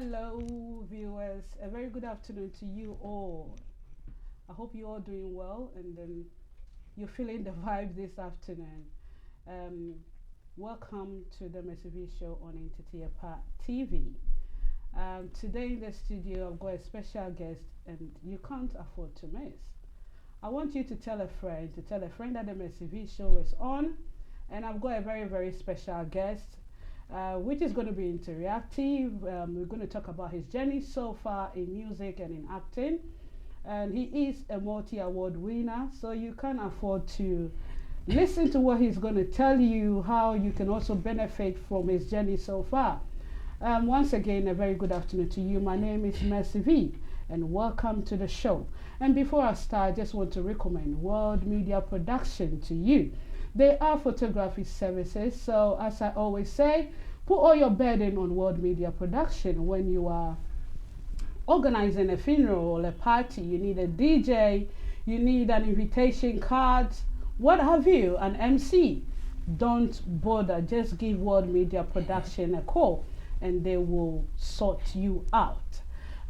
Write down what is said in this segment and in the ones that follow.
Hello, viewers. A very good afternoon to you all. I hope you're all doing well and you're feeling the vibe this afternoon. Um, Welcome to the Mercivee show on Entity TV. Today in the studio, I've got a special guest, and you can't afford to miss. I want you to tell a friend that the Mercivee show is on, and I've got a very, very special guest which is going to be interactive. We're going to talk about his journey so far in music and in acting. And he is a multi-award winner, so you can afford to listen to what he's going to tell you, how you can also benefit from his journey so far. Once again, a very good afternoon to you. My name is Mercivee, and welcome to the show. And before I start, I just want to recommend World Media Production to you. They are photography services, so as I always say, put all your burden on World Media Production. When you are organizing a funeral or a party, you need a DJ, you need an invitation card, what have you, an MC. Don't bother, just give World Media Production a call and they will sort you out.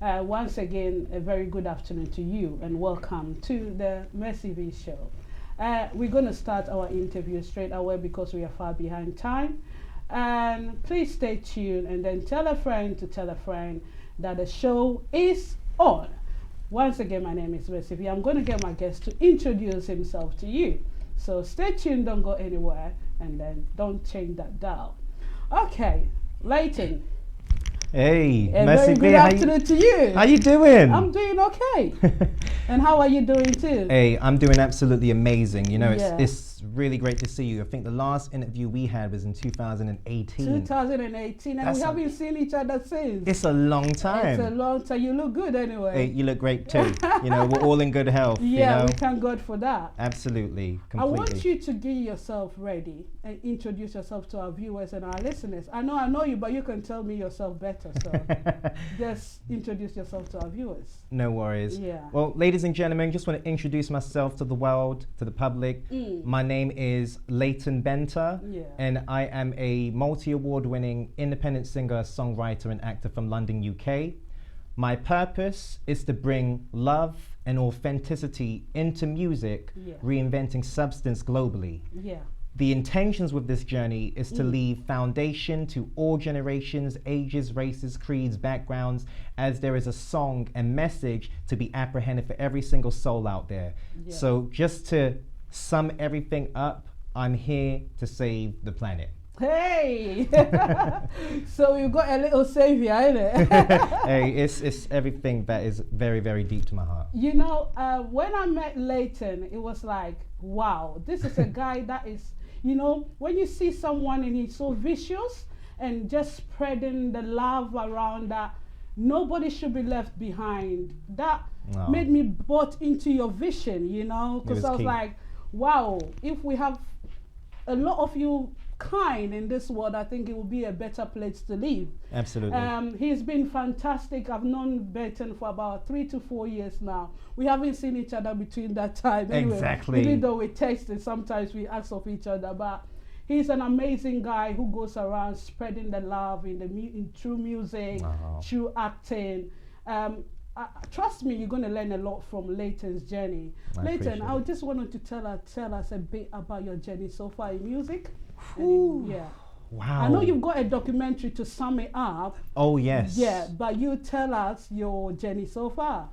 Once again, a very good afternoon to you and welcome to the Mercivee show. We're going to start our interview straight away because we are far behind time. And please stay tuned and then tell a friend to tell a friend that the show is on. Once again, my name is Mercivee. I'm going to get my guest to introduce himself to you. So stay tuned, don't go anywhere, and then don't change that dial. Okay, Leyton. Hey, A very good afternoon to you. How you doing? I'm doing okay. And how are you doing too? Hey, I'm doing absolutely amazing. You know, Yeah. it's really great to see you. I think the last interview we had was in 2018. 2018, and we haven't seen each other since. It's a long time. It's a long time. You look good anyway. Hey, you look great too. You know, we're all in good health. Yeah, you know? we thank God for that. Absolutely, completely. I want you to get yourself ready and introduce yourself to our viewers and our listeners. I know you, but you can tell me yourself better. So just introduce yourself to our viewers. No worries. Yeah. Well, ladies and gentlemen, just want to introduce myself to the world, to the public. My name is Leyton Benta, Yeah. and I am a multi-award winning independent singer, songwriter, and actor from London, UK. My purpose is to bring love and authenticity into music, Yeah. reinventing substance globally. Yeah. The intentions with this journey is to leave foundation to all generations, ages, races, creeds, backgrounds, as there is a song and message to be apprehended for every single soul out there. Yeah. So just to sum everything up, I'm here to save the planet. Hey! So you got a little savior, innit? Hey, it's everything that is very, very deep to my heart. You know, when I met Leyton, it was like, wow, this is a guy that is, you know, when you see someone and he's so vicious and just spreading the love around that nobody should be left behind, that Oh. made me bought into your vision, you know, It because was I was key. like, wow, if we have a lot of you kind in this world, I think it will be a better place to live. Absolutely. He's been fantastic. I've known Benta for about 3 to 4 years now. We haven't seen each other between that time. Anyway, Exactly. even though we text and sometimes we ask of each other, but he's an amazing guy who goes around spreading the love in true music, Wow. true acting. Trust me, you're going to learn a lot from Leyton's journey. I Leyton, appreciate I it. just wanted to tell us a bit about your journey so far in music. Whew. Yeah. Wow. I know you've got a documentary to sum it up. Oh, yes. Yeah, but you tell us your journey so far.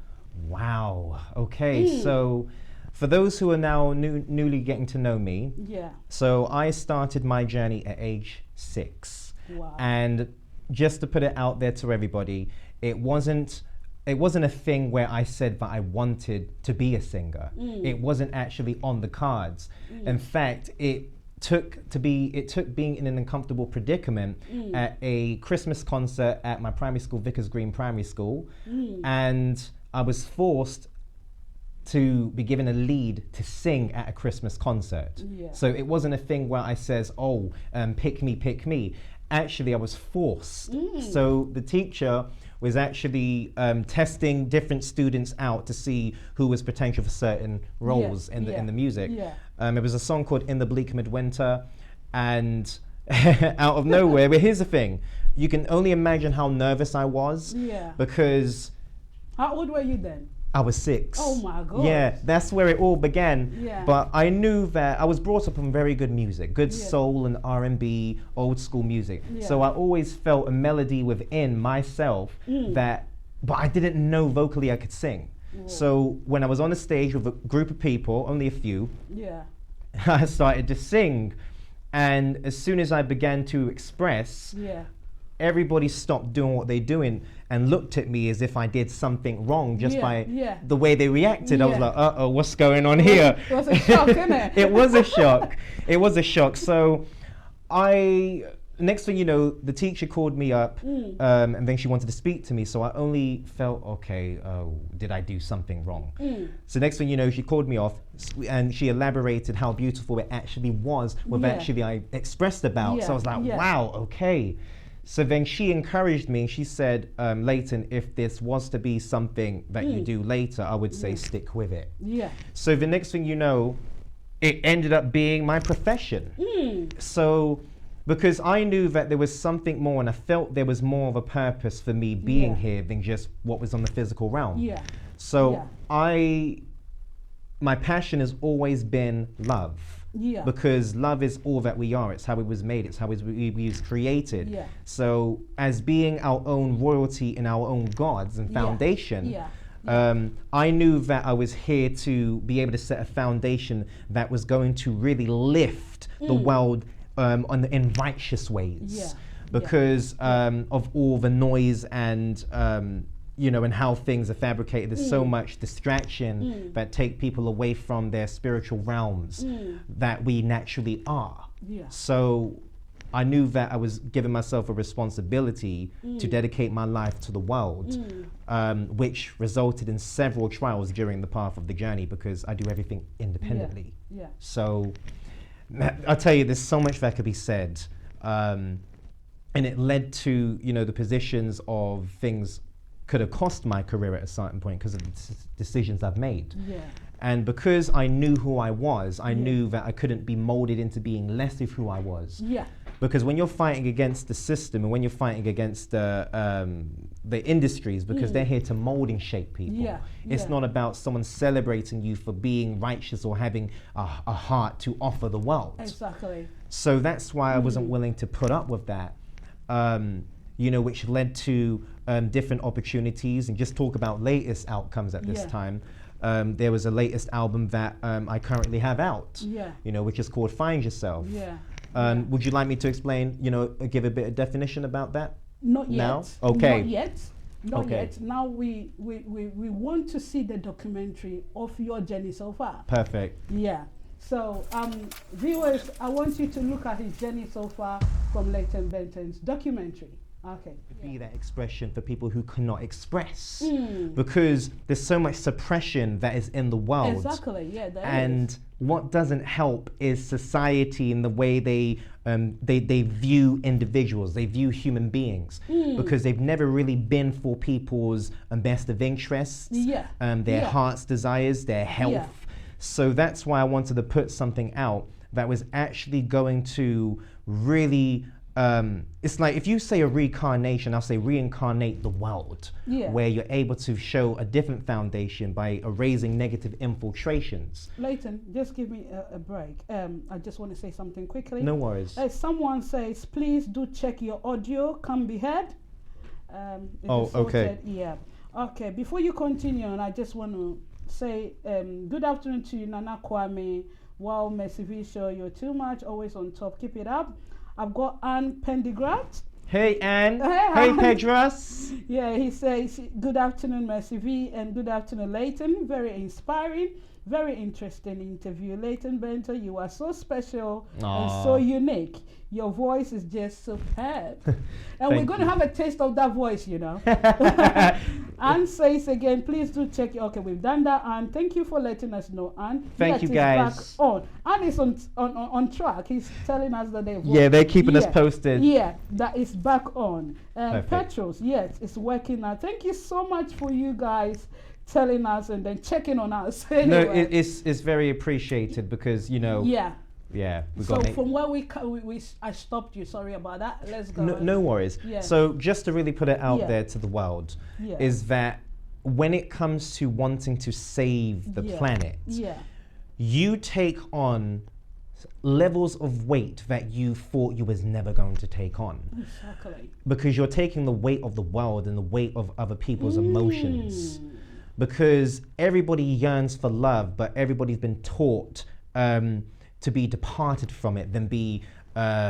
Wow. Okay, so for those who are now newly getting to know me, Yeah. so I started my journey at age 6. Wow. And just to put it out there to everybody, it wasn't a thing where I said that I wanted to be a singer. It wasn't actually on the cards. In fact, it took being in an uncomfortable predicament at a Christmas concert at my primary school, Vickers Green Primary School, and I was forced to be given a lead to sing at a Christmas concert. Yeah. So it wasn't a thing where I says, "Oh, pick me, pick me." Actually, I was forced. So the teacher was actually testing different students out to see who was potential for certain roles in the music. Yeah. It was a song called "In the Bleak Midwinter," and out of nowhere, but here's the thing: you can only imagine how nervous I was. Yeah. Because how old were you then? I was 6. Oh my God. Yeah, that's where it all began. Yeah. But I knew that I was brought up on very good music, good Yeah. soul and R&B, old school music. Yeah. So I always felt a melody within myself but I didn't know vocally I could sing. Whoa. So when I was on a stage with a group of people, only a few, Yeah. I started to sing. And as soon as I began to express, Yeah. everybody stopped doing what they're doing and looked at me as if I did something wrong just by the way they reacted. I was like, uh-oh, what's going on here? It was a shock, isn't it? It was a shock. It was a shock. So next thing you know, the teacher called me up and then she wanted to speak to me. So I only felt, okay, did I do something wrong? So next thing you know, she called me off and she elaborated how beautiful it actually was with actually I expressed about. So I was like, wow, okay. So then she encouraged me and she said, Leyton, if this was to be something that you do later, I would say stick with it. Yeah. So the next thing you know, it ended up being my profession. So because I knew that there was something more and I felt there was more of a purpose for me being here than just what was on the physical realm. Yeah. So my passion has always been love. Yeah. Because love is all that we are. It's how it was made. It's how we was created. Yeah. So as being our own royalty and our own gods and foundation, I knew that I was here to be able to set a foundation that was going to really lift the world in righteous ways. Yeah. Because of all the noise and and how things are fabricated. There's so much distraction that take people away from their spiritual realms that we naturally are. Yeah. So I knew that I was giving myself a responsibility to dedicate my life to the world, which resulted in several trials during the path of the journey because I do everything independently. Yeah. So I'll tell you, there's so much that could be said. And it led to, the positions of things could have cost my career at a certain point because of the decisions I've made. Yeah. And because I knew who I was, I knew that I couldn't be molded into being less of who I was. Yeah. Because when you're fighting against the system and when you're fighting against the industries, because they're here to mold and shape people. It's not about someone celebrating you for being righteous or having a heart to offer the world. Exactly. So that's why I wasn't willing to put up with that. Which led to different opportunities. And just talk about latest outcomes at this time. There was a latest album that I currently have out, which is called Find Yourself. Would you like me to explain, give a bit of definition about that? Not yet. Now? Okay. Not yet. Not yet. Now we want to see the documentary of your journey so far. Perfect. Yeah. So, viewers, I want you to look at his journey so far from Leyton Benton's documentary. Okay. Be that expression for people who cannot express, because there's so much suppression that is in the world. Exactly. Yeah. And what doesn't help is society in the way they view individuals, they view human beings, because they've never really been for people's best of interests, their heart's desires, their health. So that's why I wanted to put something out that was actually going to really, it's like if you say a reincarnation, I'll say reincarnate the world, where you're able to show a different foundation by erasing negative infiltrations. Leyton, just give me a break. I just want to say something quickly. No worries. Someone says, please do check your audio can be heard. Okay. Okay, before you continue, and I just want to say good afternoon to you, Nana Kwame. Wow, Mercivee show, you're too much, always on top, keep it up. I've got Anne Pendergraft. Hey Anne. Hey Pedras. Yeah, he says good afternoon Mercivee and good afternoon Leyton. Very inspiring, very interesting interview. Leyton Benta, you are so special and so unique. Your voice is just superb. And we're going to have a taste of that voice, Anne says again, please do check. Okay, we've done that, Anne. Thank you for letting us know, Anne. Thank you, guys. Back on. Anne is on track. He's telling us that they're keeping us posted. Yeah, that is back on. Petros, yes, it's working now. Thank you so much for you guys telling us and then checking on us. Anyway. No, it's very appreciated because, Yeah, we So got from where I stopped you. Sorry about that. Let's go. no worries. Yeah. So just to really put it out Yeah. there to the world, Yeah. is that when it comes to wanting to save the Yeah. planet, Yeah. you take on levels of weight that you thought you was never going to take on, Exactly. because you're taking the weight of the world and the weight of other people's emotions, because everybody yearns for love, but everybody's been taught to be departed from it, then be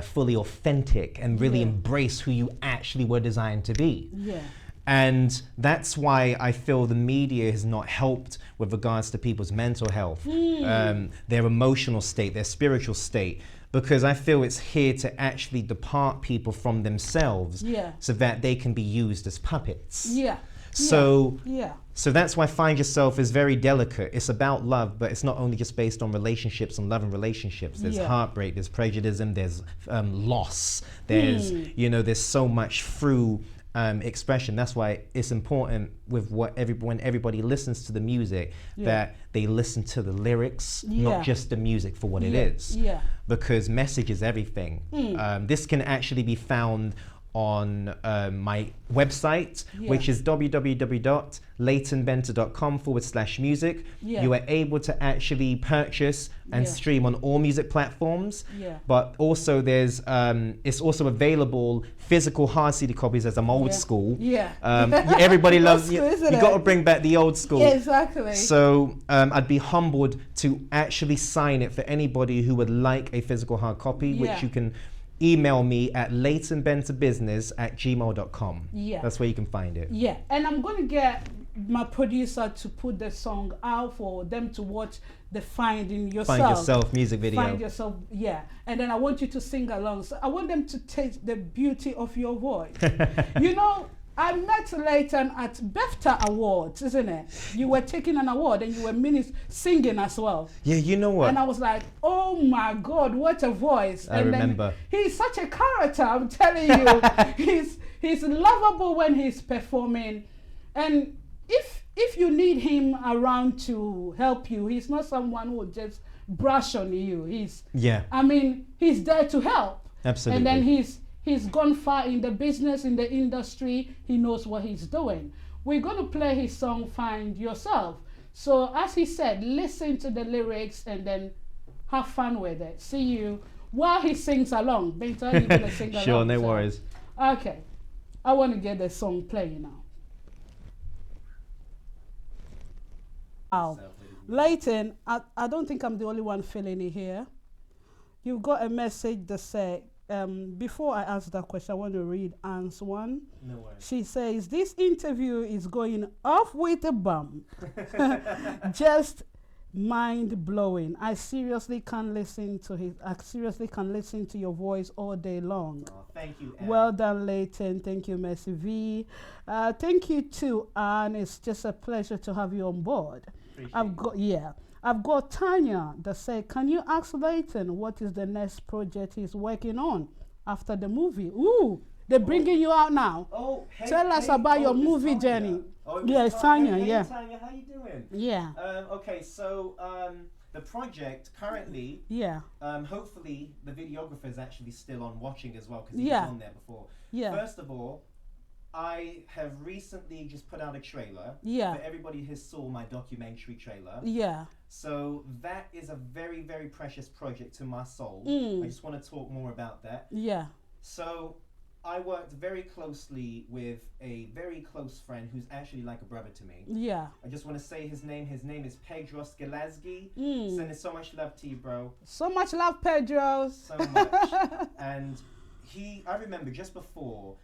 fully authentic and really Yeah. embrace who you actually were designed to be. Yeah. And that's why I feel the media has not helped with regards to people's mental health, their emotional state, their spiritual state, because I feel it's here to actually depart people from themselves, Yeah. so that they can be used as puppets. Yeah. So, Yeah. so that's why Find Yourself is very delicate. It's about love, but it's not only just based on relationships and love and relationships. There's Yeah. heartbreak, there's prejudice, there's loss. There's, you know, there's so much through expression. That's why it's important with when everybody listens to the music, that they listen to the lyrics, not just the music for what it is. Yeah. Because message is everything. This can actually be found on my website, which is www.leytonbenta.com/music. You are able to actually purchase and stream on all music platforms. But also there's it's also available physical hard CD copies, as I'm old school. Everybody loves you got to bring back the old school. Exactly. So I'd be humbled to actually sign it for anybody who would like a physical hard copy, which you can email me at leytonbentabusiness@gmail.com. That's where you can find it. And I'm going to get my producer to put the song out for them to watch the Find Yourself music video. Find Yourself, and then I want you to sing along. So I want them to taste the beauty of your voice. You know, I met Leyton at Benta Awards, isn't it? You were taking an award and you were singing as well. Yeah, you know what? And I was like, oh my God, what a voice. I remember. He's such a character, I'm telling you. he's lovable when he's performing. And if you need him around to help you, he's not someone who will just brush on you. He's there to help. Absolutely. And then he's gone far in the business, in the industry. He knows what he's doing. We're going to play his song, Find Yourself. So as he said, listen to the lyrics and then have fun with it. See you while he sings along. Benta, you're going to sing along. Sure, no worries. Okay. I want to get the song playing now. Wow. Leyton, I don't think I'm the only one feeling it here. You've got a message that says, before I ask that question, I want to read Anne's one. No worries. She says, this interview is going off with a bump. Just mind-blowing. I seriously can listen to your voice all day long. Oh, thank you, Anne. Well done, Leyton. Thank you, Mercivee. Thank you too, Anne. It's just a pleasure to have you on board. I've got Tanya that said, can you ask Leyton what is the next project he's working on after the movie? Ooh, they're bringing you out now. Oh, Tell us about your movie journey. It's Tanya. Hey, Tanya, how you doing? Yeah. Okay, so the project currently, hopefully the videographer is actually still on watching as well, because he was on there before. First of all, I have recently just put out a trailer. For everybody who saw my documentary trailer. So that is a very, very precious project to my soul. I just want to talk more about that. So I worked very closely with a very close friend who's actually like a brother to me. I just want to say his name. His name is Pedro Skelazgi. Sending so much love to you, bro. So much love, Pedro. So much. And I remember just before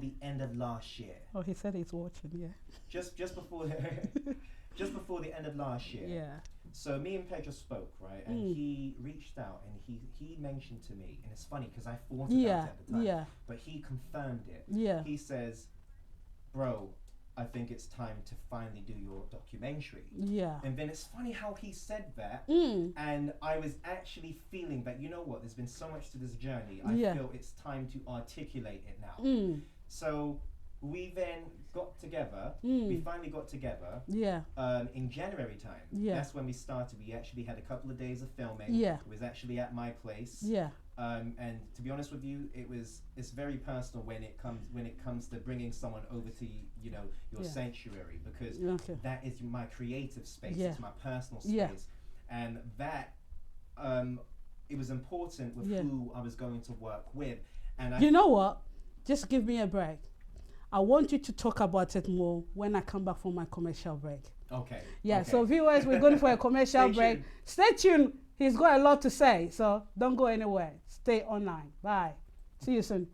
the end of last year. Oh, he said he's watching, Just before just before the end of last year. So me and Pedro spoke, right? And he reached out and he mentioned to me, and it's funny because I thought about it at the time, but he confirmed it. He says, bro, I think it's time to finally do your documentary. And then it's funny how he said that, and I was actually feeling that, you know what, there's been so much to this journey. I feel it's time to articulate it now. So we then got together. We finally got together. Yeah. In January time. Yeah. That's when we started. We actually had a couple of days of filming. Yeah. It was actually at my place. Yeah. And to be honest with you, it's very personal when it comes to bringing someone over to your sanctuary, because that is my creative space. It's my personal space, and that it was important with who I was going to work with. And you know what? Just give me a break. I want you to talk about it more when I come back from my commercial break. Okay. Yeah. Okay. So viewers, we're going for a commercial break. Stay tuned. He's got a lot to say, so don't go anywhere. Stay online. Bye. See you soon.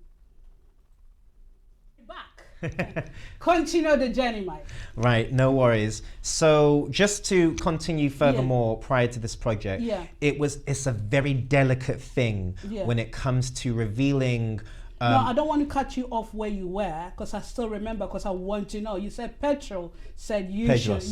Back. Continue the journey, Mike. Right, no worries. So just to continue furthermore prior to this project, it's a very delicate thing when it comes to revealing. No, I don't want to cut you off where you were, because I still remember, because I want to know. You said Petrol said you should,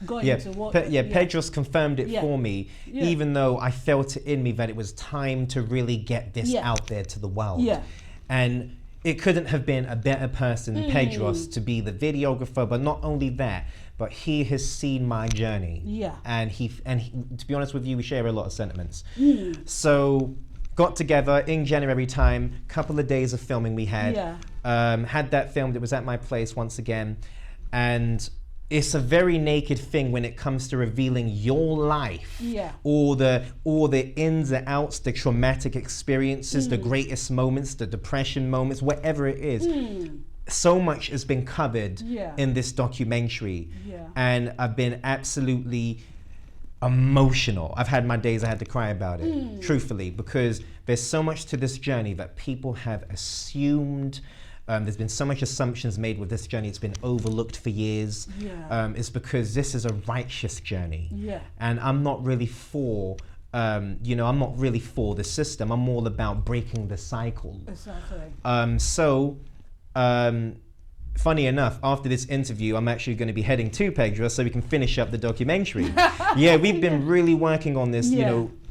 go into what. Pedros confirmed it for me, even though I felt it in me that it was time to really get this out there to the world. Yeah. And it couldn't have been a better person than Pedros to be the videographer, but not only that, but he has seen my journey. Yeah. And he to be honest with you, we share a lot of sentiments. So got together in January time, couple of days of filming we had. Had that filmed, it was at my place once again. And it's a very naked thing when it comes to revealing your life. All the ins and outs, the traumatic experiences, the greatest moments, the depression moments, whatever it is. So much has been covered in this documentary. And I've been absolutely emotional. I've had my days I had to cry about it, truthfully, because there's so much to this journey that people have assumed. There's been so much assumptions made with this journey. It's been overlooked for years. It's because this is a righteous journey. And I'm not really for I'm not really for the system. I'm all about breaking the cycle. Exactly. Funny enough, after this interview, I'm actually going to be heading to Pedro so we can finish up the documentary. We've been really working on this,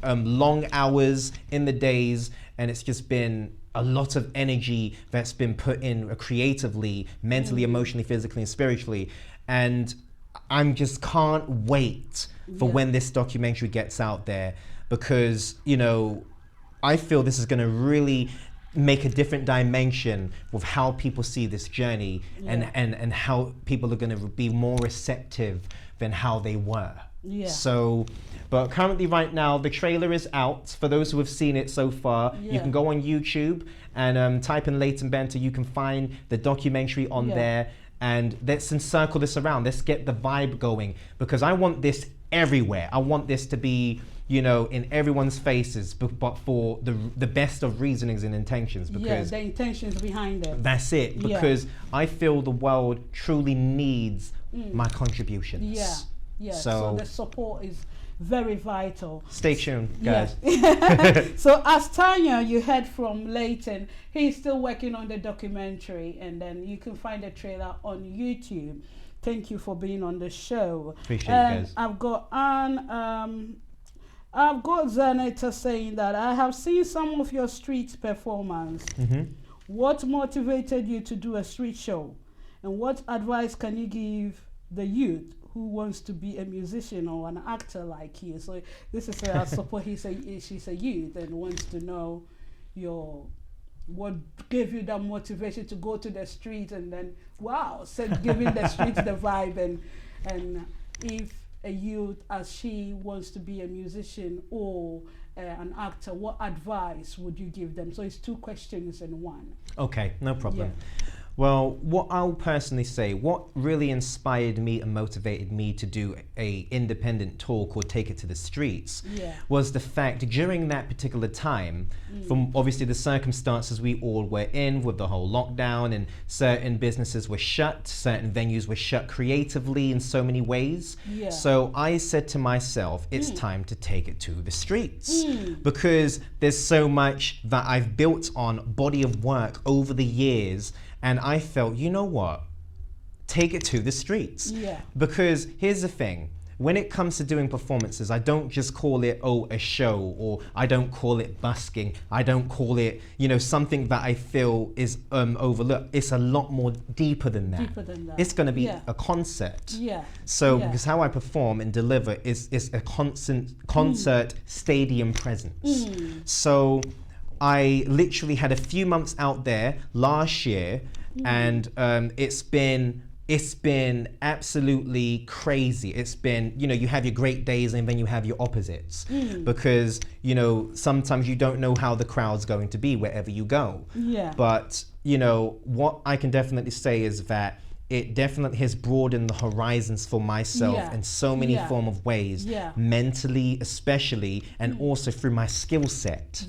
long hours in the days, and it's just been a lot of energy that's been put in creatively, mentally, emotionally, physically, and spiritually. And I just can't wait for when this documentary gets out there, because, I feel this is going to really make a different dimension with how people see this journey, and how people are going to be more receptive than how they were. So, but currently right now, the trailer is out. For those who have seen it so far, you can go on YouTube and type in Leyton Benta. You can find the documentary on there, and let's encircle this around. Let's get the vibe going, because I want this everywhere. I want this to be, in everyone's faces, but for the best of reasonings and intentions. Because the intentions behind it. That's it. Because I feel the world truly needs my contributions. So the support is very vital. Stay tuned, guys. So as Tanya, you heard from Leyton, he's still working on the documentary, and then you can find the trailer on YouTube. Thank you for being on the show. Appreciate it, guys. I've got Zaneta saying that I have seen some of your street performance. What motivated you to do a street show? And what advice can you give the youth who wants to be a musician or an actor like you? So this is I suppose she's a youth and wants to know what gave you that motivation to go to the street, and then giving the streets the vibe, and if a youth as she wants to be a musician or an actor, what advice would you give them? So it's two questions in one. Okay, no problem. Well, what I'll personally say, what really inspired me and motivated me to do a independent tour called Take It to the Streets was the fact during that particular time, from obviously the circumstances we all were in with the whole lockdown, and certain businesses were shut, certain venues were shut creatively in so many ways. So I said to myself, it's time to take it to the streets, because there's so much that I've built on body of work over the years. And I felt, you know what? Take it to the streets. Because here's the thing. when it comes to doing performances, I don't just call it, a show, or I don't call it busking. I don't call it, something that I feel is overlooked. It's a lot more deeper than that. It's going to be a concert. So because how I perform and deliver is a concert stadium presence. So I literally had a few months out there last year, and it's been absolutely crazy. It's been, you have your great days and then you have your opposites, because sometimes you don't know how the crowd's going to be wherever you go. But what I can definitely say is that it definitely has broadened the horizons for myself in so many form of ways, mentally especially, and also through my skill set.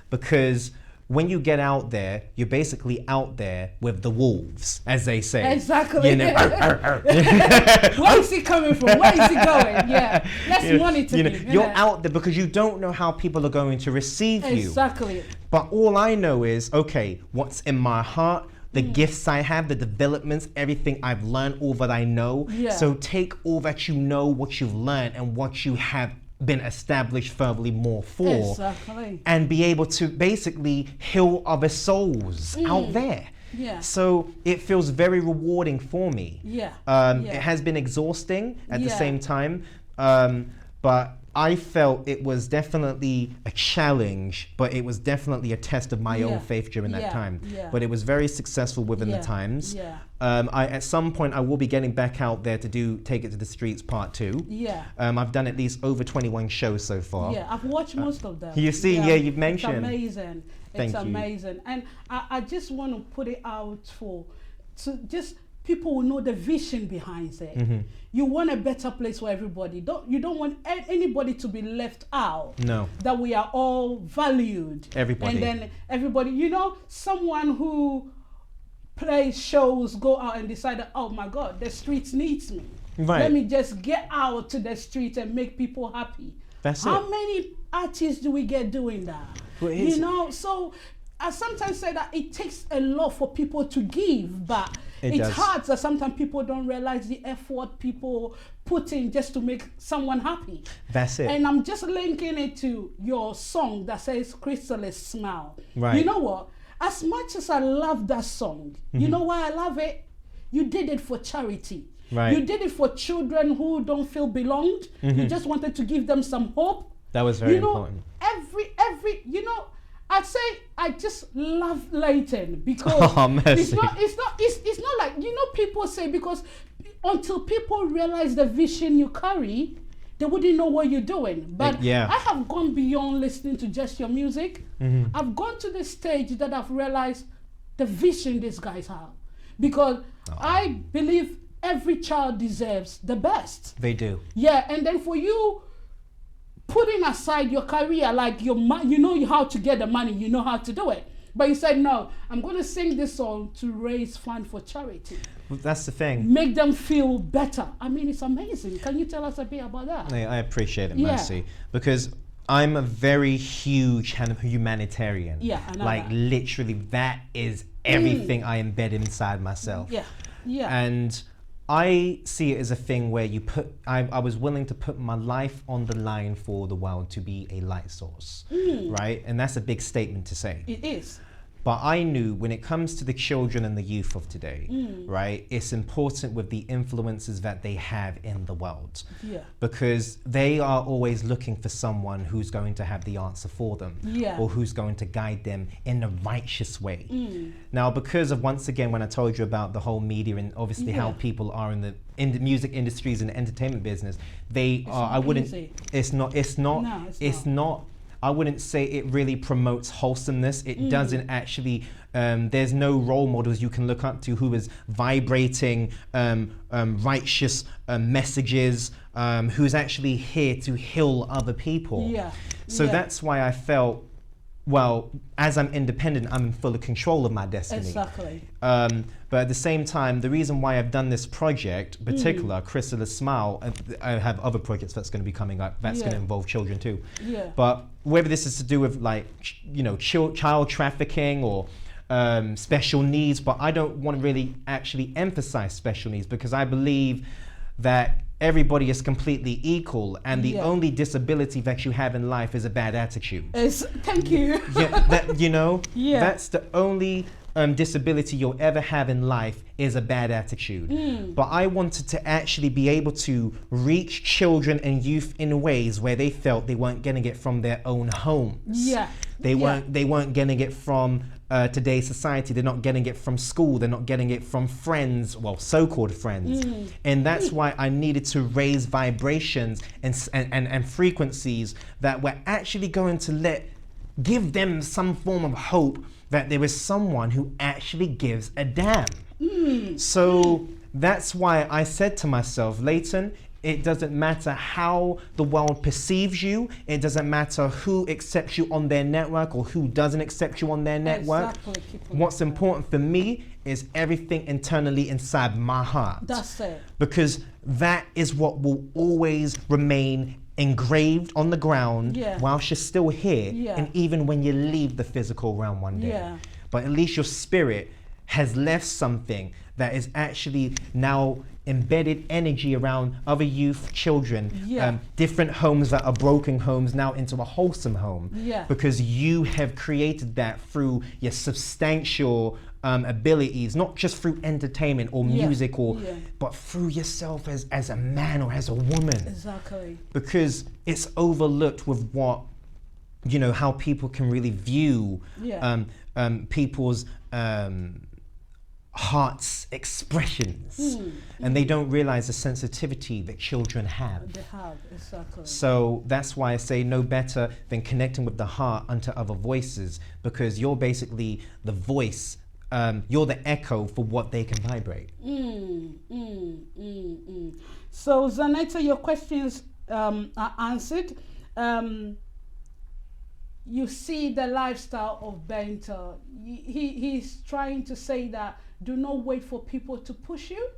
Because when you get out there, you're basically out there with the wolves, as they say. Exactly. Where is he coming from? Where is he going? Let's monitor him. You're out there because you don't know how people are going to receive you. Exactly. But all I know is, okay, what's in my heart, the gifts I have, the developments, everything I've learned, all that I know. So take all that you know, what you've learned, and what you have been established furtherly more for, and be able to basically heal other souls out there. So it feels very rewarding for me. It has been exhausting at the same time, but I felt it was definitely a challenge, but it was definitely a test of my own faith during that time. But it was very successful within the times. At some point, I will be getting back out there to Take It to the Streets Part 2. I've done at least over 21 shows so far. I've watched most of them. You see, you've mentioned. It's amazing. It's amazing. You. And I just want to put it out to just people will know the vision behind it. You want a better place for everybody. You don't want anybody to be left out. No. That we are all valued. Everybody. And then everybody, someone who plays shows, go out and decide that, oh my God, the streets needs me. Let me just get out to the street and make people happy. That's it. How many artists do we get doing that? Well, so I sometimes say that it takes a lot for people to give, but it's hard that sometimes people don't realize the effort people put in just to make someone happy. That's it. And I'm just linking it to your song that says Chrysalis Smile. Right. You know what? As much as I love that song, you know why I love it? You did it for charity. You did it for children who don't feel belonged. You just wanted to give them some hope. That was very important. I'd say I just love Leyton because it's not like, people say, because until people realize the vision you carry, they wouldn't know what you're doing. But I have gone beyond listening to just your music. I've gone to the stage that I've realized the vision these guys have, because I believe every child deserves the best. They do. And then for you, putting aside your career, like you know how to get the money, you know how to do it. But you said, no, I'm going to sing this song to raise funds for charity. Well, that's the thing. Make them feel better. I mean, it's amazing. Can you tell us a bit about that? I appreciate it, Mercy, because I'm a very huge humanitarian. I know like that. Literally, that is everything I embed inside myself. And I see it as a thing where I was willing to put my life on the line for the world to be a light source, right? And that's a big statement to say. It is. But I knew when it comes to the children and the youth of today, right, it's important with the influences that they have in the world. Because they are always looking for someone who's going to have the answer for them, or who's going to guide them in a righteous way. Now, because of, once again, when I told you about the whole media and obviously how people are in the music industries and the entertainment business, I wouldn't say it really promotes wholesomeness. It doesn't actually, there's no role models you can look up to who is vibrating righteous messages, who's actually here to heal other people. So that's why I felt, well, as I'm independent, I'm in full control of my destiny. Exactly. But at the same time, the reason why I've done this project, particular, Chrysalis Smile, I have other projects that's going to be coming up, that's going to involve children too. But whether this is to do with, like, child trafficking or special needs, but I don't want to really actually emphasize special needs, because I believe that everybody is completely equal, and the Yeah. only disability that you have in life is a bad attitude. Thank you. Yeah, that, you know, Yeah. that's the only disability you'll ever have in life is a bad attitude. But I wanted to actually be able to reach children and youth in ways where they felt they weren't getting it from their own homes. Yeah. They weren't getting it from today's society. They're not getting it from school. They're not getting it from friends, well, so-called friends. And that's why I needed to raise vibrations and frequencies that were actually going to give them some form of hope that there is someone who actually gives a damn. So that's why I said to myself, Leyton, it doesn't matter how the world perceives you. It doesn't matter who accepts you on their network or who doesn't accept you on their network. Exactly. What's important for me is everything internally inside my heart. That's it. Because that is what will always remain engraved on the ground whilst you're still here, and even when you leave the physical realm one day. But at least your spirit has left something that is actually now embedded energy around other youth, children, different homes that are broken homes now into a wholesome home. Because you have created that through your substantial abilities, not just through entertainment or music, but through yourself as a man or as a woman. Exactly. Because it's overlooked with what, you know, how people can really view people's heart's expressions, and they don't realize the sensitivity that children have. They have, exactly. So that's why I say no better than connecting with the heart unto other voices, because you're basically the voice, you're the echo for what they can vibrate. So Zanetta, your questions are answered. You see the lifestyle of Benta. He's trying to say that do not wait for people to push you.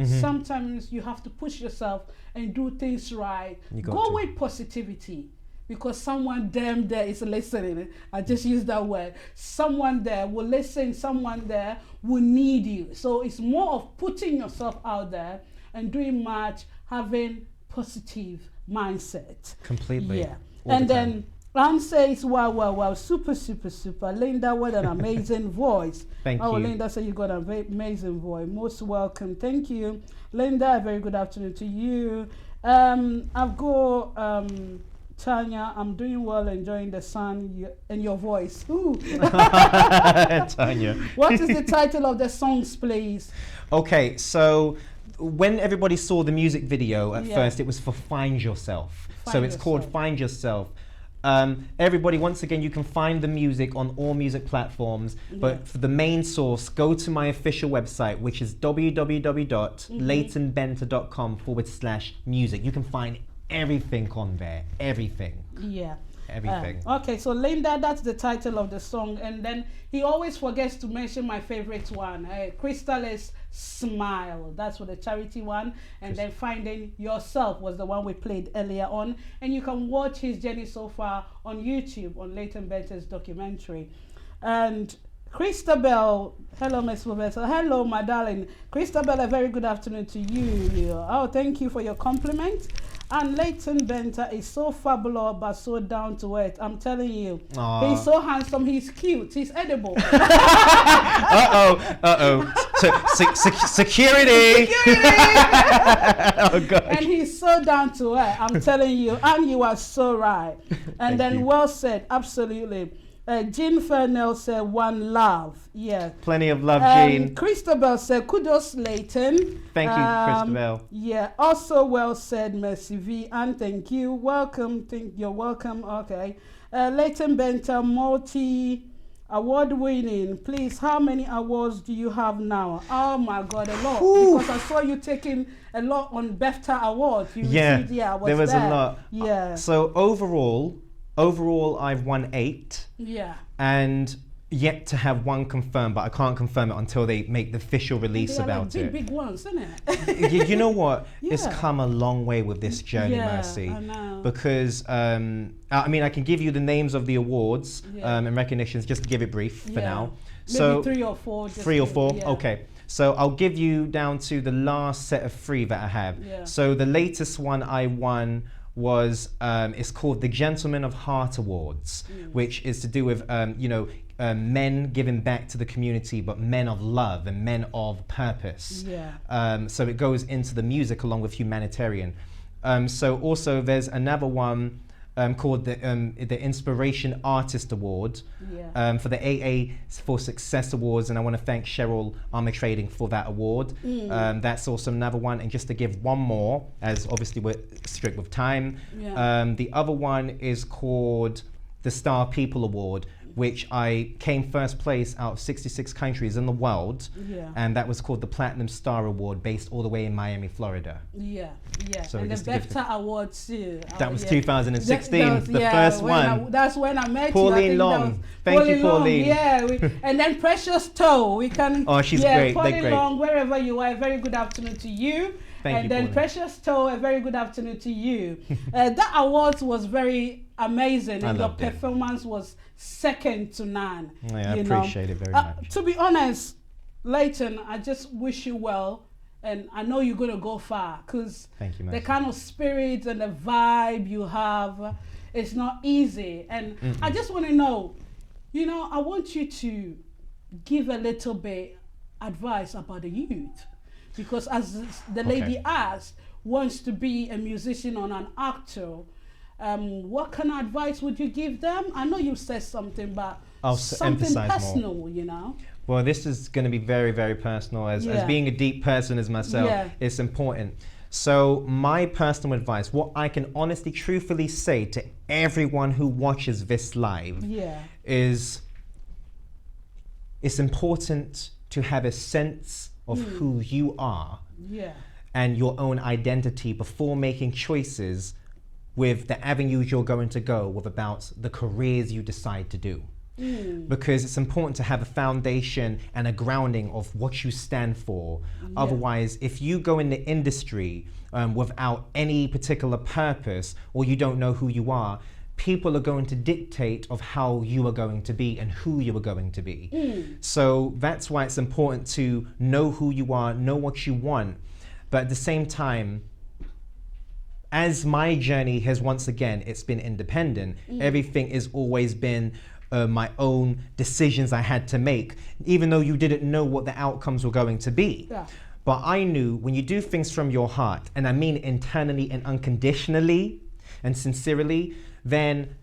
Sometimes you have to push yourself and do things right. Go with positivity, because someone damn there is listening. I just used that word. Someone there will listen. Someone there will need you. So it's more of putting yourself out there and doing much, having positive mindset. Completely. Yeah. And then Ram says, wow, super. Linda, what an amazing voice. Thank you. Linda said you got an amazing voice. Most welcome. Thank you. Linda, a very good afternoon to you. I've got Tanya, I'm doing well, enjoying the sun and your voice. Ooh. Tanya. What is the title of the songs, please? Okay, so when everybody saw the music video at first, it was for Find Yourself. Called Find Yourself. Everybody, once again, you can find the music on all music platforms, but for the main source, go to my official website, which is www.leytonbenta.com/music. You can find everything on there, everything. Everything. Okay, so Linda, that's the title of the song, and then he always forgets to mention my favorite one, Crystal's Smile. That's for the charity one, and then Finding Yourself was the one we played earlier on, and you can watch his journey so far on YouTube on Leyton Benta's documentary. And Christabel, hello Miss Roberta, hello my darling. Christabel, a very good afternoon to you. Oh, thank you for your compliment. And Leyton Benta is so fabulous but so down to earth. I'm telling you. Aww. He's so handsome, he's cute, he's edible. Security! Oh God. And he's so down to earth, I'm telling you. And you are so right. And then well said, absolutely. Jean Fernell said, one love. Yeah. Plenty of love, Jean. Christabel said, kudos, Leyton. Thank you, Christabel. Yeah. Also well said, Mercivee. And thank you. Welcome. You're welcome. Okay. Leyton Benta, multi-award winning. Please, how many awards do you have now? Oh my God, a lot. Ooh. Because I saw you taking a lot on BAFTA awards. You received, there was a lot. Yeah. So overall, I've won 8. Yeah. And yet to have one confirmed, but I can't confirm it until they make the official release about it. Big ones, isn't it? You know what? It's come a long way with this journey, Mercy. I know. Because, I mean, I can give you the names of the awards and recognitions, just to give it brief for now. Maybe 3 or 4. 3 or 4, okay. So I'll give you down to the last set of 3 that I have. Yeah. So the latest one I won was it's called the Gentleman of Heart Awards, which is to do with men giving back to the community, but men of love and men of purpose. Yeah. So it goes into the music along with humanitarian. So also there's another one called the Inspiration Artist Award, Yeah. for the AA for Success Awards, and I want to thank Cheryl Armour Trading for that award. That's also another one. And just to give one more, as obviously we're strict with time, Yeah. the other one is called the Star People Award, which I came first place out of 66 countries in the world, Yeah. and that was called the Platinum Star Award, based all the way in Miami, Florida. Yeah, yeah. So And the just to give Benta Award too. That was Yeah. 2016, That was- the yeah, first when one. That's when I met you. I Pauline think that Long. was Thank you, Long, Pauline. yeah, and then Precious Toe. We can. Oh, she's yeah, great. They're Pauline great. Long, wherever you are, a very good afternoon to you. Thank and you, then Pauline. Precious Toe, a very good afternoon to you. That award was very amazing, I and your loved it. performance was second to none. Yeah, I you know. appreciate it very much. To be honest, Leyton, I just wish you well, and I know you're gonna go far, because Thank you, the Mercy. kind of spirit and the vibe you have, it's not easy. And I just want to know, I want you to give a little bit advice about the youth, because as the lady asked, wants to be a musician or an actor. What kind of advice would you give them? I know you said something, but I'll something emphasize personal, more. Well, this is going to be very, very personal. As being a deep person as myself, it's important. So my personal advice, what I can honestly, truthfully say to everyone who watches this live, is it's important to have a sense of who you are and your own identity before making choices with the avenues you're going to go with about the careers you decide to do. Because it's important to have a foundation and a grounding of what you stand for. Otherwise, if you go in the industry without any particular purpose, or you don't know who you are, people are going to dictate of how you are going to be and who you are going to be. So that's why it's important to know who you are, know what you want, but at the same time, as my journey has once again, it's been independent. Everything has always been my own decisions I had to make, even though you didn't know what the outcomes were going to be. But I knew when you do things from your heart, and I mean internally and unconditionally and sincerely, then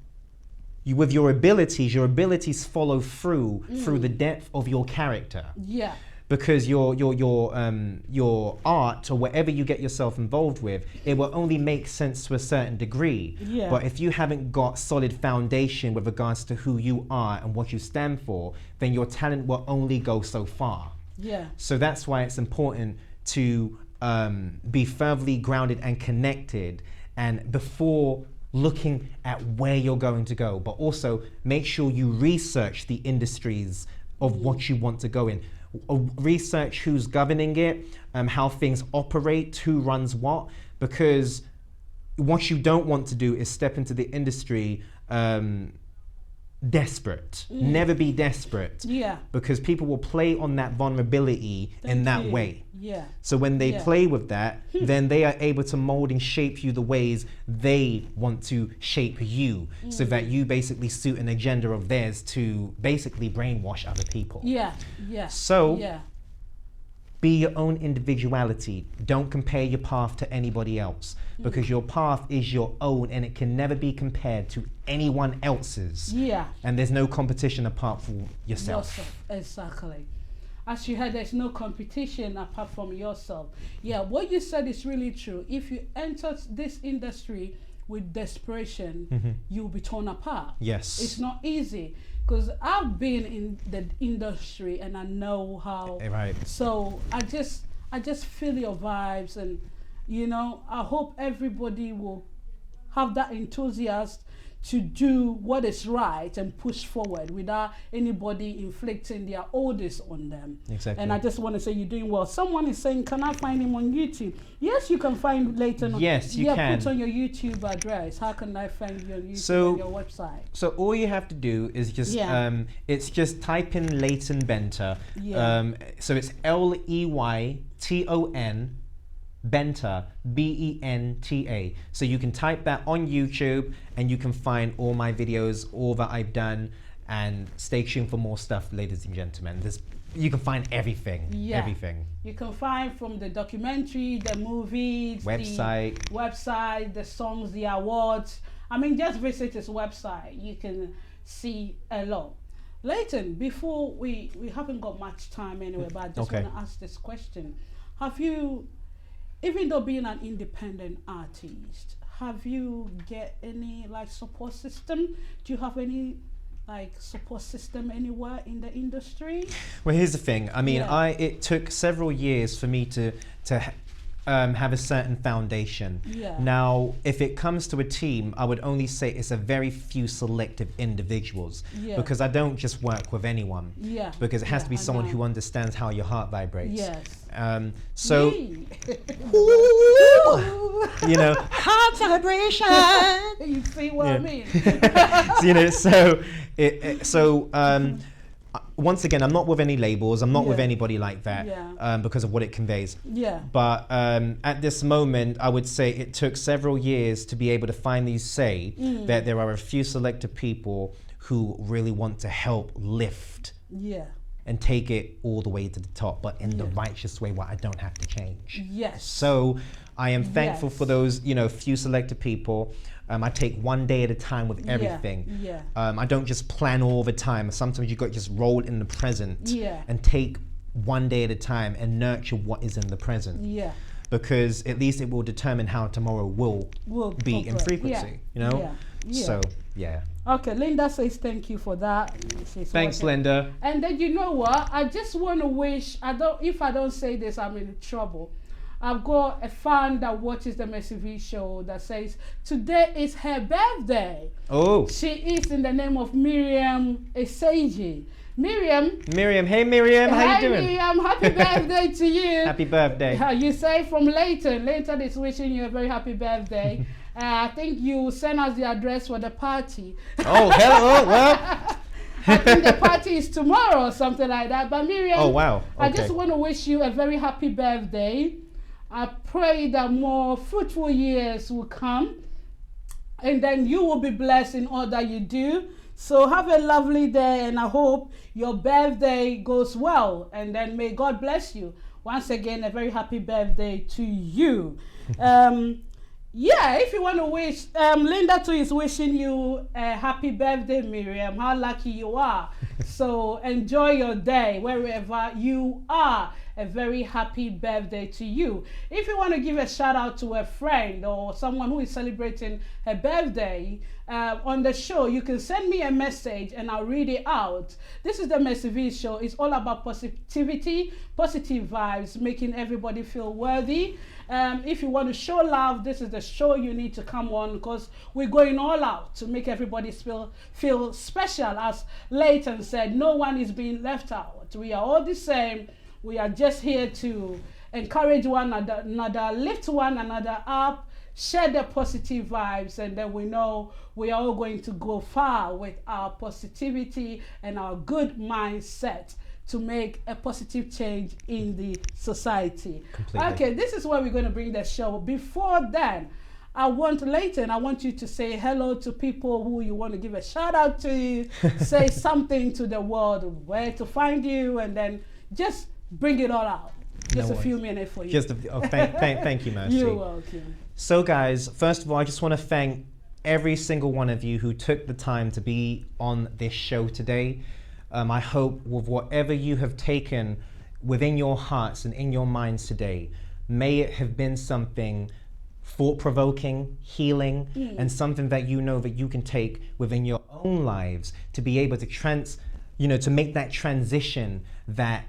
with your abilities follow through the depth of your character. Because your art or whatever you get yourself involved with, it will only make sense to a certain degree. But if you haven't got solid foundation with regards to who you are and what you stand for, then your talent will only go so far. So that's why it's important to be firmly grounded and connected, and before looking at where you're going to go, but also make sure you research the industries of what you want to go in. Research who's governing it, how things operate, who runs what, because what you don't want to do is step into the industry desperate. Never be desperate, because people will play on that vulnerability in that way. So when they play with that, then they are able to mold and shape you the ways they want to shape you, so that you basically suit an agenda of theirs to basically brainwash other people. So be your own individuality. Don't compare your path to anybody else, because your path is your own and it can never be compared to anyone else's. And there's no competition apart from yourself. Exactly. As you heard, there's no competition apart from yourself. What you said is really true. If you enter this industry with desperation, you'll be torn apart. It's not easy, because I've been in the industry and I know how. So I just feel your vibes, and I hope everybody will have that enthusiasm to do what is right and push forward without anybody inflicting their orders on them. Exactly. And I just want to say you're doing well. Someone is saying, can I find him on YouTube? Yes, you can find Leyton. Yes, you can. Put on your YouTube address. How can I find you on YouTube So, on your website? So all you have to do is just it's just type in Leyton Benta. So it's Leyton Benta, Benta. So you can type that on YouTube and you can find all my videos, all that I've done, and stay tuned for more stuff, ladies and gentlemen. You can find everything. Everything. You can find from the documentary, the movies, website, the songs, the awards. I mean, just visit his website. You can see a lot. Leyton, before we haven't got much time anyway, but I just want to ask this question. Have you, even though being an independent artist, have you get any like support system? Do you have any like support system anywhere in the industry? Well, here's the thing. I mean, it took several years for me to have a certain foundation. Now, if it comes to a team, I would only say it's a very few selective individuals, because I don't just work with anyone. Because it has to be someone who understands how your heart vibrates. So, you know, heart vibration. You see what I mean? Once again, I'm not with any labels. I'm not with anybody like that because of what it conveys. But at this moment, I would say it took several years to be able to finally say that there are a few selected people who really want to help lift and take it all the way to the top, but in the righteous way where I don't have to change. So I am thankful for those, few selected people. I take one day at a time with everything. I don't just plan all the time. Sometimes you got to just roll in the present and take one day at a time and nurture what is in the present. Because at least it will determine how tomorrow will be in frequency. So Okay, Linda says thank you for that. Thanks, Linda. And then you know what? I just want to wish, if I don't say this, I'm in trouble. I've got a fan that watches the Mercivee show that says today is her birthday. Oh. She is in the name of Miriam Eseji. Miriam, hey Miriam, how you doing? Miriam, happy birthday to you. Happy birthday. You say from Leyton. Leyton is wishing you a very happy birthday. I think you send us the address for the party. Oh, hello, well. I think the party is tomorrow or something like that. But Miriam, oh wow. Okay. I just want to wish you a very happy birthday. I pray that more fruitful years will come and then you will be blessed in all that you do. So have a lovely day and I hope your birthday goes well and then may God bless you. Once again, a very happy birthday to you. If you want to wish, Linda too is wishing you a happy birthday, Miriam. How lucky you are. So enjoy your day wherever you are. A very happy birthday to you. If you want to give a shout out to a friend or someone who is celebrating a birthday on the show, you can send me a message and I'll read it out. This is the Mercivee show. It's all about positivity, positive vibes, making everybody feel worthy. If you want to show love, this is the show you need to come on because we're going all out to make everybody feel special. As Leyton said, no one is being left out. We are all the same. We are just here to encourage one another, lift one another up, share the positive vibes, and then we know we are all going to go far with our positivity and our good mindset to make a positive change in the society. Completely. Okay, this is where we're going to bring the show. Before then, I want you to say hello to people who you want to give a shout out to, say something to the world, where to find you, and then just bring it all out. Just a few minutes for you. Thank you, Mercy. You're welcome. So guys, first of all, I just want to thank every single one of you who took the time to be on this show today. I hope with whatever you have taken within your hearts and in your minds today, may it have been something thought-provoking, healing, and something that you know that you can take within your own lives to be able to to make that transition that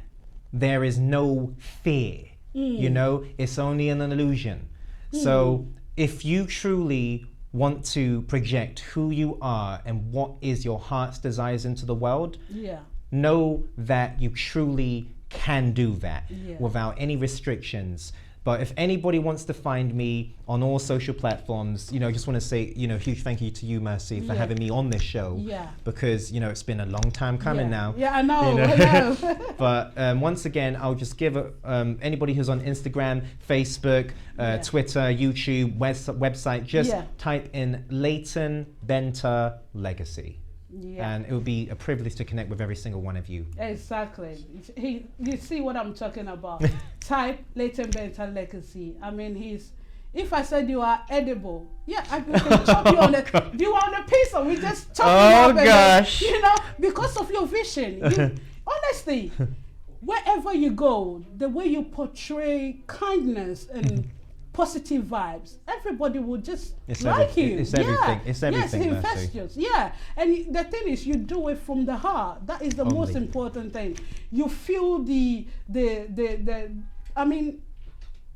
there is no fear, it's only an illusion. So if you truly want to project who you are and what is your heart's desires into the world, know that you truly can do that without any restrictions. But if anybody wants to find me on all social platforms, I just want to say, huge thank you to you, Mercivee, for having me on this show. Because, it's been a long time coming now. Yeah, I know. I know. But once again, I'll just give anybody who's on Instagram, Facebook, Twitter, YouTube, website, just type in Leyton Benta Legacy. And it would be a privilege to connect with every single one of you. Exactly. You see what I'm talking about. Type Leyton Benta Legacy. I mean, if I said you are edible, I can chop you on a. Do you want a piece of? We just chop you up. Gosh. Then, because of your vision. Honestly, wherever you go, the way you portray kindness and positive vibes, everybody will just like you. It's everything. It's everything. Yes, infectious. And the thing is, you do it from the heart. That is the most important thing. You feel the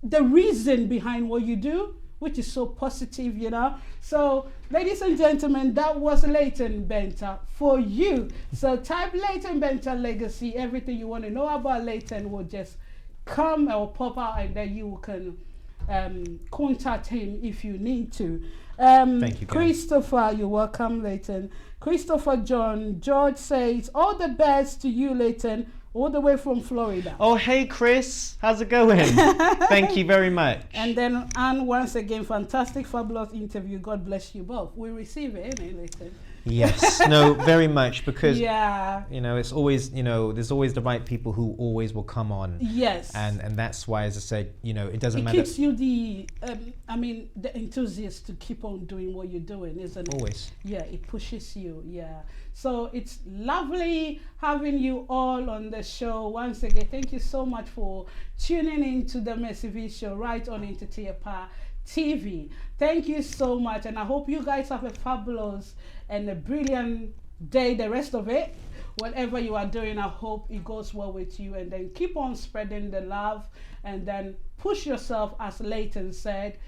reason behind what you do, which is so positive, So, ladies and gentlemen, that was Leyton Benta for you. So type Leyton Benta Legacy. Everything you want to know about Leyton will just come or pop out, and then you can contact him if you need to. Thank you, guys. Christopher, you're welcome, Leyton. Christopher George says, all the best to you, Leyton, all the way from Florida. Oh, hey, Chris. How's it going? Thank you very much. And then Anne, once again, fantastic, fabulous interview. God bless you both. We receive it, innit, Leyton? Yes, no, very much, because it's always, there's always the right people who always will come on. Yes. And that's why, as I said, it doesn't matter. It keeps you the enthusiast to keep on doing what you're doing, isn't it? Always. Yeah, it pushes you. Yeah. So it's lovely having you all on the show. Once again, thank you so much for tuning in to the Mercivee show right on Intertiapa TV. Thank you so much, and I hope you guys have a fabulous and a brilliant day, the rest of it. Whatever you are doing, I hope it goes well with you, and then keep on spreading the love, and then push yourself, as Leyton said.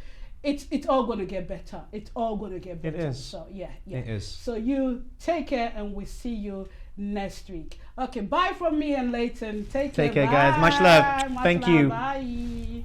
It's all going to get better. It's all going to get better. It is. So yeah. It is. So you take care, and we see you next week. Okay, bye from me and Leyton. Take care, guys. Much love. Thank you. Bye.